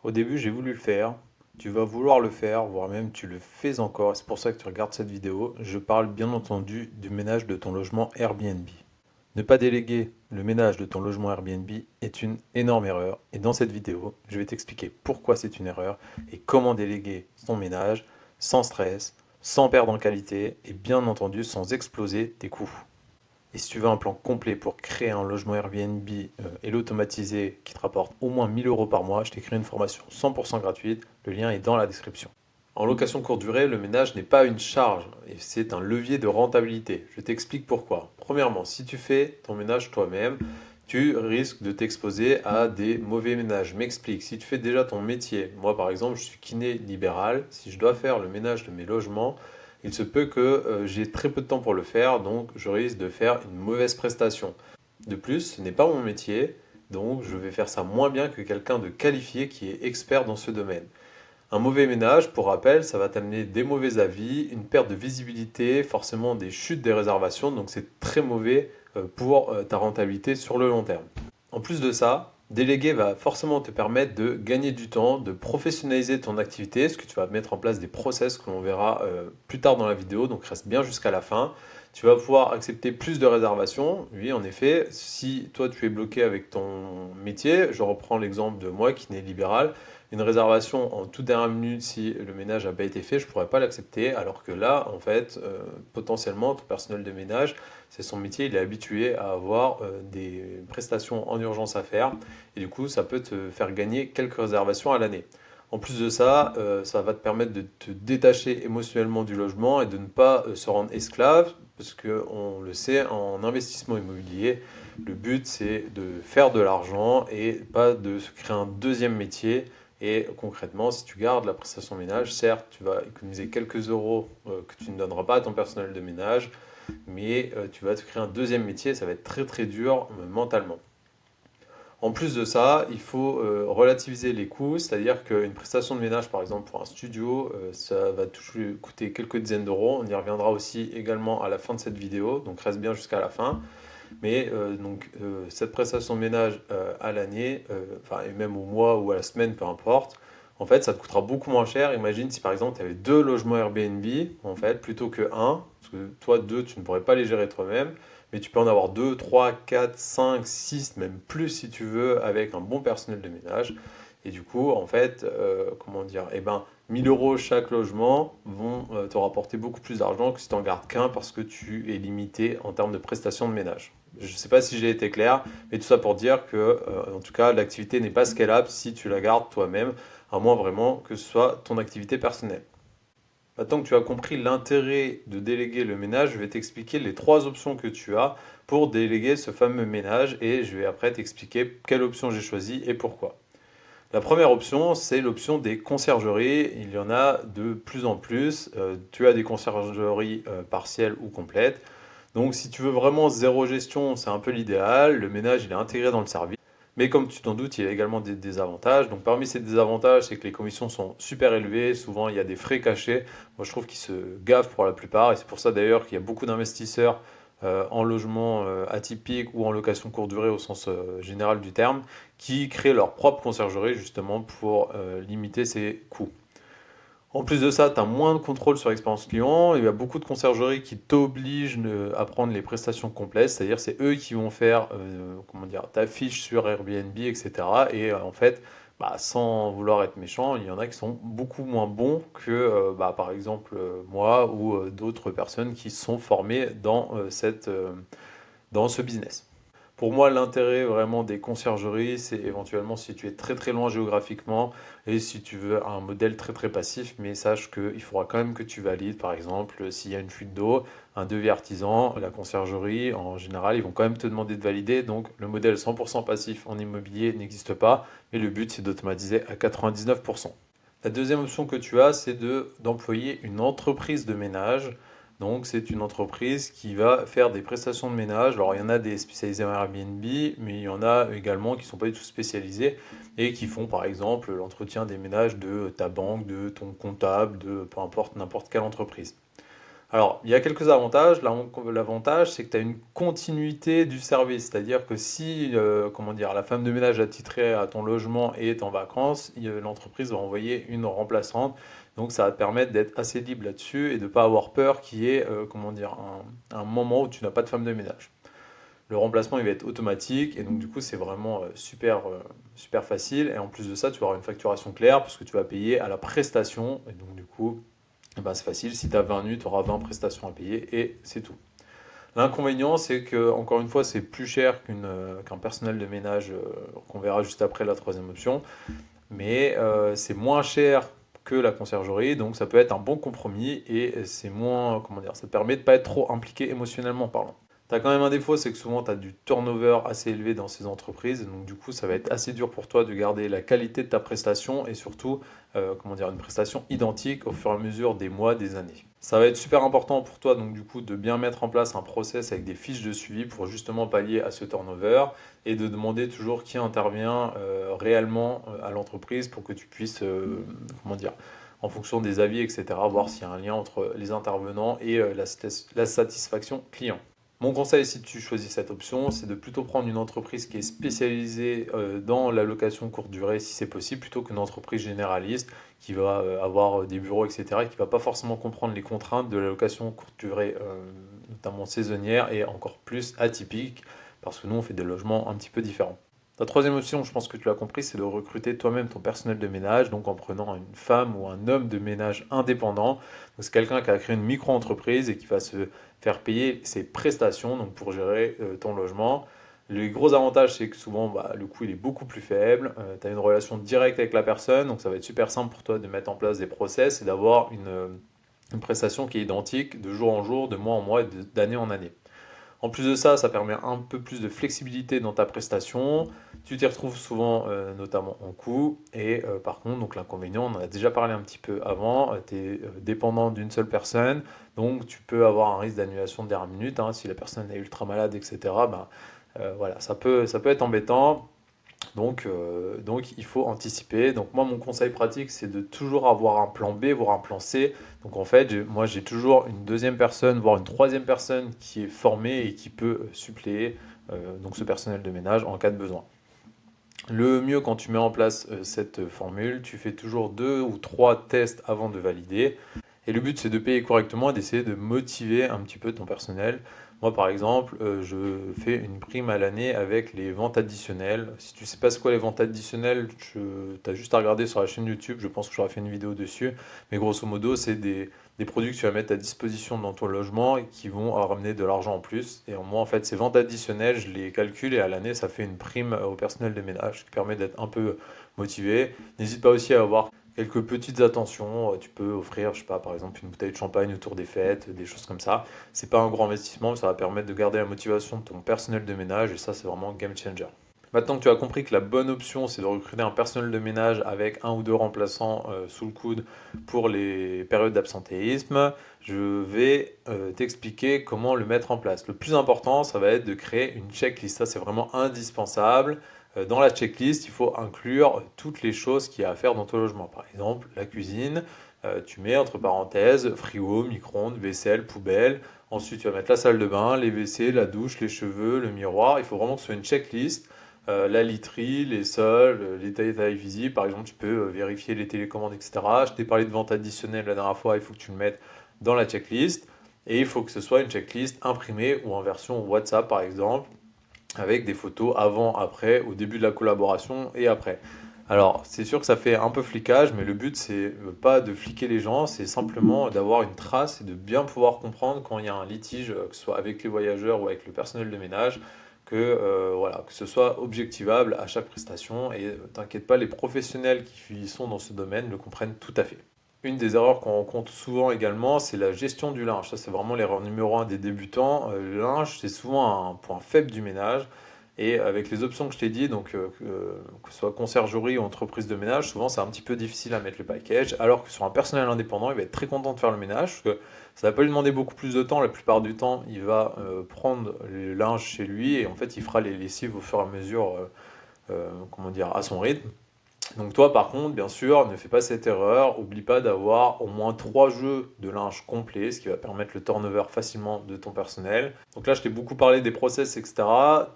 Au début, j'ai voulu le faire. Tu vas vouloir le faire, voire même tu le fais encore. C'est pour ça que tu regardes cette vidéo. Je parle bien entendu du ménage de ton logement Airbnb. Ne pas déléguer le ménage de ton logement Airbnb est une énorme erreur. Et dans cette vidéo, je vais t'expliquer pourquoi c'est une erreur et comment déléguer son ménage sans stress, sans perdre en qualité et bien entendu sans exploser tes coûts. Et si tu veux un plan complet pour créer un logement Airbnb et l'automatiser qui te rapporte au moins 1000 euros par mois, je t'ai créé une formation 100% gratuite. Le lien est dans la description. En location courte durée, le ménage n'est pas une charge et c'est un levier de rentabilité. Je t'explique pourquoi. Premièrement, si tu fais ton ménage toi-même, tu risques de t'exposer à des mauvais ménages. Je m'explique. Si tu fais déjà ton métier, moi par exemple, je suis kiné libéral, si je dois faire le ménage de mes logements, il se peut que j'ai très peu de temps pour le faire, donc je risque de faire une mauvaise prestation. De plus, ce n'est pas mon métier, donc je vais faire ça moins bien que quelqu'un de qualifié qui est expert dans ce domaine. Un mauvais ménage, pour rappel, ça va t'amener des mauvais avis, une perte de visibilité, forcément des chutes des réservations, donc c'est très mauvais pour ta rentabilité sur le long terme. En plus de ça, déléguer va forcément te permettre de gagner du temps, de professionnaliser ton activité, parce que tu vas mettre en place des process que l'on verra plus tard dans la vidéo, donc reste bien jusqu'à la fin. Tu vas pouvoir accepter plus de réservations. Oui, en effet, si toi tu es bloqué avec ton métier, je reprends l'exemple de moi qui n'est libéral, une réservation en toute dernière minute, si le ménage n'a pas été fait, je ne pourrais pas l'accepter, alors que là, en fait, potentiellement, ton personnel de ménage, c'est son métier, il est habitué à avoir des prestations en urgence à faire, et du coup, ça peut te faire gagner quelques réservations à l'année. En plus de ça, ça va te permettre de te détacher émotionnellement du logement et de ne pas se rendre esclave, parce que on le sait, en investissement immobilier, le but c'est de faire de l'argent et pas de se créer un deuxième métier. Et concrètement, si tu gardes la prestation ménage, certes, tu vas économiser quelques euros que tu ne donneras pas à ton personnel de ménage, mais tu vas te créer un deuxième métier, ça va être très très dur mentalement. En plus de ça, il faut relativiser les coûts, c'est-à-dire qu'une prestation de ménage, par exemple pour un studio, ça va toujours coûter quelques dizaines d'euros. On y reviendra aussi également à la fin de cette vidéo, donc reste bien jusqu'à la fin. Mais cette prestation de ménage à l'année, enfin, et même au mois ou à la semaine, peu importe, en fait, ça te coûtera beaucoup moins cher. Imagine si par exemple tu avais deux logements Airbnb, en fait, plutôt que un, parce que toi, deux, tu ne pourrais pas les gérer toi-même, mais tu peux en avoir deux, trois, quatre, cinq, six, même plus si tu veux, avec un bon personnel de ménage. Et du coup, en fait, comment dire, eh ben, 1000 euros chaque logement vont te rapporter beaucoup plus d'argent que si tu n'en gardes qu'un parce que tu es limité en termes de prestations de ménage. Je ne sais pas si j'ai été clair, mais tout ça pour dire que, en tout cas, l'activité n'est pas scalable si tu la gardes toi-même, à moins vraiment que ce soit ton activité personnelle. Maintenant que tu as compris l'intérêt de déléguer le ménage, je vais t'expliquer les trois options que tu as pour déléguer ce fameux ménage et je vais après t'expliquer quelle option j'ai choisie et pourquoi. La première option, c'est l'option des conciergeries. Il y en a de plus en plus. Tu as des conciergeries partielles ou complètes. Donc si tu veux vraiment zéro gestion, c'est un peu l'idéal. Le ménage, il est intégré dans le service. Mais comme tu t'en doutes, il y a également des désavantages. Donc parmi ces désavantages, c'est que les commissions sont super élevées. Souvent, il y a des frais cachés. Moi, je trouve qu'ils se gavent pour la plupart. Et c'est pour ça d'ailleurs qu'il y a beaucoup d'investisseurs en logement atypique ou en location courte durée au sens général du terme, qui créent leur propre conciergerie justement pour limiter ces coûts. En plus de ça, tu as moins de contrôle sur l'expérience client. Il y a beaucoup de conciergeries qui t'obligent à prendre les prestations complètes, c'est-à-dire c'est eux qui vont faire comment dire, ta fiche sur Airbnb, etc. Et en fait, bah, sans vouloir être méchant, il y en a qui sont beaucoup moins bons que bah, par exemple moi ou d'autres personnes qui sont formées dans ce business. Pour moi, l'intérêt vraiment des conciergeries, c'est éventuellement si tu es très très loin géographiquement et si tu veux un modèle très très passif, mais sache qu'il faudra quand même que tu valides, par exemple, s'il y a une fuite d'eau, un devis artisan, la conciergerie, en général, ils vont quand même te demander de valider. Donc, le modèle 100% passif en immobilier n'existe pas, mais le but, c'est d'automatiser à 99%. La deuxième option que tu as, c'est d'employer une entreprise de ménage. Donc, c'est une entreprise qui va faire des prestations de ménage. Alors, il y en a des spécialisés en Airbnb, mais il y en a également qui ne sont pas du tout spécialisés et qui font, par exemple, l'entretien des ménages de ta banque, de ton comptable, de peu importe, n'importe quelle entreprise. Alors, il y a quelques avantages. L'avantage, c'est que tu as une continuité du service. C'est-à-dire que si, comment dire, la femme de ménage attitrée à ton logement est en vacances, l'entreprise va envoyer une remplaçante. Donc, ça va te permettre d'être assez libre là-dessus et de ne pas avoir peur qu'il y ait, comment dire, un moment où tu n'as pas de femme de ménage. Le remplacement, il va être automatique et donc du coup, c'est vraiment super facile. Et en plus de ça, tu vas avoir une facturation claire puisque tu vas payer à la prestation. Et donc du coup, eh ben, c'est facile. Si tu as 20 nus, tu auras 20 prestations à payer et c'est tout. L'inconvénient, c'est que, encore une fois, c'est plus cher qu'un personnel de ménage qu'on verra juste après la troisième option. Mais c'est moins cher que la conciergerie, donc ça peut être un bon compromis et c'est moins, comment dire, ça te permet de ne pas être trop impliqué émotionnellement parlant. Tu as quand même un défaut, c'est que souvent tu as du turnover assez élevé dans ces entreprises, donc du coup ça va être assez dur pour toi de garder la qualité de ta prestation et surtout comment dire, une prestation identique au fur et à mesure des mois, des années. Ça va être super important pour toi donc du coup de bien mettre en place un process avec des fiches de suivi pour justement pallier à ce turnover et de demander toujours qui intervient réellement à l'entreprise pour que tu puisses, comment dire, en fonction des avis, etc., voir s'il y a un lien entre les intervenants et la satisfaction client. Mon conseil, si tu choisis cette option, c'est de plutôt prendre une entreprise qui est spécialisée dans la location courte durée, si c'est possible, plutôt qu'une entreprise généraliste qui va avoir des bureaux, etc., et qui ne va pas forcément comprendre les contraintes de la location courte durée, notamment saisonnière et encore plus atypique, parce que nous, on fait des logements un petit peu différents. La troisième option, je pense que tu l'as compris, c'est de recruter toi-même ton personnel de ménage, donc en prenant une femme ou un homme de ménage indépendant. Donc c'est quelqu'un qui a créé une micro-entreprise et qui va se faire payer ses prestations donc pour gérer ton logement. Les gros avantages, c'est que souvent, bah, le coût il est beaucoup plus faible. Tu as une relation directe avec la personne, donc ça va être super simple pour toi de mettre en place des process et d'avoir une prestation qui est identique de jour en jour, de mois en mois et d'année en année. En plus de ça, ça permet un peu plus de flexibilité dans ta prestation. Tu t'y retrouves souvent, notamment en coût. Et par contre, donc l'inconvénient, on en a déjà parlé un petit peu avant, tu es dépendant d'une seule personne. Donc tu peux avoir un risque d'annulation de dernière minute, hein, si la personne est ultra malade, etc. Ben, voilà, ça peut être embêtant. Donc, il faut anticiper. Donc moi, mon conseil pratique, c'est de toujours avoir un plan B, voire un plan C. Donc en fait, moi, j'ai toujours une deuxième personne, voire une troisième personne qui est formée et qui peut suppléer donc ce personnel de ménage en cas de besoin. Le mieux quand tu mets en place cette formule, tu fais toujours 2 ou 3 tests avant de valider. Et le but, c'est de payer correctement et d'essayer de motiver un petit peu ton personnel. Moi, par exemple, je fais une prime à l'année avec les ventes additionnelles. Si tu sais pas ce qu'est les ventes additionnelles, tu as juste à regarder sur la chaîne YouTube. Je pense que j'aurais fait une vidéo dessus. Mais grosso modo, c'est des produits que tu vas mettre à disposition dans ton logement et qui vont ramener de l'argent en plus. Et moi, en fait, ces ventes additionnelles, je les calcule et à l'année, ça fait une prime au personnel de ménage qui permet d'être un peu motivé. N'hésite pas aussi à avoir quelques petites attentions. Tu peux offrir, je sais pas, par exemple, une bouteille de champagne autour des fêtes, des choses comme ça. C'est pas un gros investissement, mais ça va permettre de garder la motivation de ton personnel de ménage et ça, c'est vraiment game changer. Maintenant que tu as compris que la bonne option, c'est de recruter un personnel de ménage avec 1 ou 2 remplaçants sous le coude pour les périodes d'absentéisme, je vais t'expliquer comment le mettre en place. Le plus important, ça va être de créer une checklist. Ça, c'est vraiment indispensable. Dans la checklist, il faut inclure toutes les choses qu'il y a à faire dans ton logement. Par exemple, la cuisine, tu mets entre parenthèses frigo, micro-ondes, vaisselle, poubelle. Ensuite, tu vas mettre la salle de bain, les WC, la douche, les cheveux, le miroir. Il faut vraiment que ce soit une checklist. La literie, les sols, les détails visibles. Par exemple, tu peux vérifier les télécommandes, etc. Je t'ai parlé de vente additionnelle la dernière fois, il faut que tu le mettes dans la checklist. Et il faut que ce soit une checklist imprimée ou en version WhatsApp, par exemple, avec des photos avant, après, au début de la collaboration et après. Alors, c'est sûr que ça fait un peu flicage, mais le but, c'est pas de fliquer les gens, c'est simplement d'avoir une trace et de bien pouvoir comprendre quand il y a un litige, que ce soit avec les voyageurs ou avec le personnel de ménage, que, voilà, que ce soit objectivable à chaque prestation. Et t'inquiète pas, les professionnels qui sont dans ce domaine le comprennent tout à fait. Une des erreurs qu'on rencontre souvent également, c'est la gestion du linge. Ça, c'est vraiment l'erreur numéro 1 des débutants. Le linge, c'est souvent un point faible du ménage. Et avec les options que je t'ai dit, donc que ce soit conciergerie ou entreprise de ménage, souvent c'est un petit peu difficile à mettre le package. Alors que sur un personnel indépendant, il va être très content de faire le ménage, parce que ça va pas lui demander beaucoup plus de temps. La plupart du temps, il va prendre le linge chez lui et en fait, il fera les lessives au fur et à mesure, comment dire, à son rythme. Donc toi, par contre, bien sûr, ne fais pas cette erreur. Oublie pas d'avoir au moins 3 jeux de linge complets, ce qui va permettre le turnover facilement de ton personnel. Donc là, je t'ai beaucoup parlé des process, etc.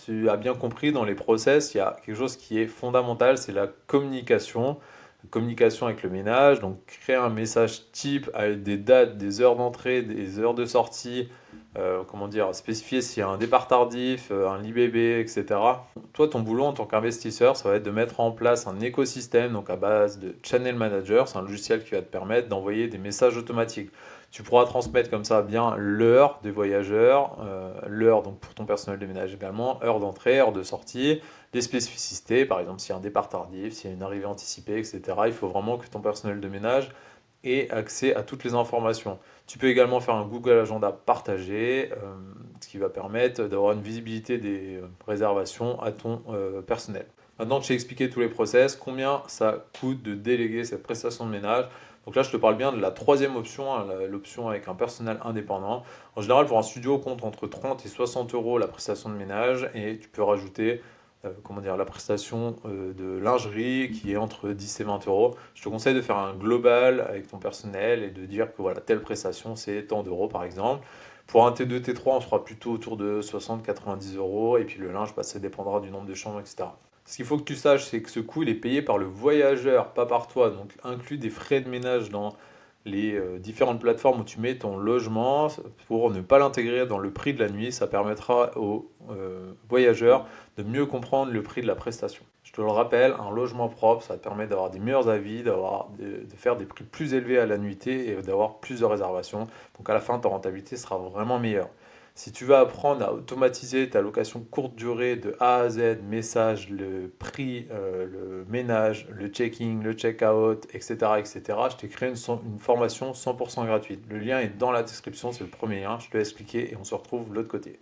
Tu as bien compris, dans les process, il y a quelque chose qui est fondamental, c'est la communication. Communication avec le ménage, donc créer un message type avec des dates, des heures d'entrée, des heures de sortie, comment dire, spécifier s'il y a un départ tardif, un lit bébé, etc. Toi, ton boulot en tant qu'investisseur, ça va être de mettre en place un écosystème, donc à base de Channel Manager. C'est un logiciel qui va te permettre d'envoyer des messages automatiques. Tu pourras transmettre comme ça bien l'heure des voyageurs, l'heure donc pour ton personnel de ménage également, heure d'entrée, heure de sortie, des spécificités, par exemple s'il y a un départ tardif, s'il y a une arrivée anticipée, etc. Il faut vraiment que ton personnel de ménage ait accès à toutes les informations. Tu peux également faire un Google Agenda partagé, ce qui va permettre d'avoir une visibilité des réservations à ton personnel. Maintenant que j'ai expliqué tous les process, combien ça coûte de déléguer cette prestation de ménage? Donc là, je te parle bien de la troisième option, hein, l'option avec un personnel indépendant. En général, pour un studio, on compte entre 30 et 60 euros la prestation de ménage et tu peux rajouter comment dire, la prestation de lingerie qui est entre 10 et 20 euros. Je te conseille de faire un global avec ton personnel et de dire que voilà, telle prestation c'est tant d'euros par exemple. Pour un T2, T3, on sera plutôt autour de 60-90 euros et puis le linge, bah, ça dépendra du nombre de chambres, etc. Ce qu'il faut que tu saches, c'est que ce coût il est payé par le voyageur, pas par toi. Donc inclus des frais de ménage dans les différentes plateformes où tu mets ton logement pour ne pas l'intégrer dans le prix de la nuit. Ça permettra aux voyageurs de mieux comprendre le prix de la prestation. Je te le rappelle, un logement propre, ça te permet d'avoir des meilleurs avis, de faire des prix plus élevés à la nuitée et d'avoir plus de réservations. Donc à la fin, ta rentabilité sera vraiment meilleure. Si tu veux apprendre à automatiser ta location courte durée de A à Z, message, le prix, le ménage, le checking, le check-out, etc., etc., je t'ai créé une formation 100% gratuite. Le lien est dans la description, c'est le premier lien, je te l'ai expliqué et on se retrouve de l'autre côté.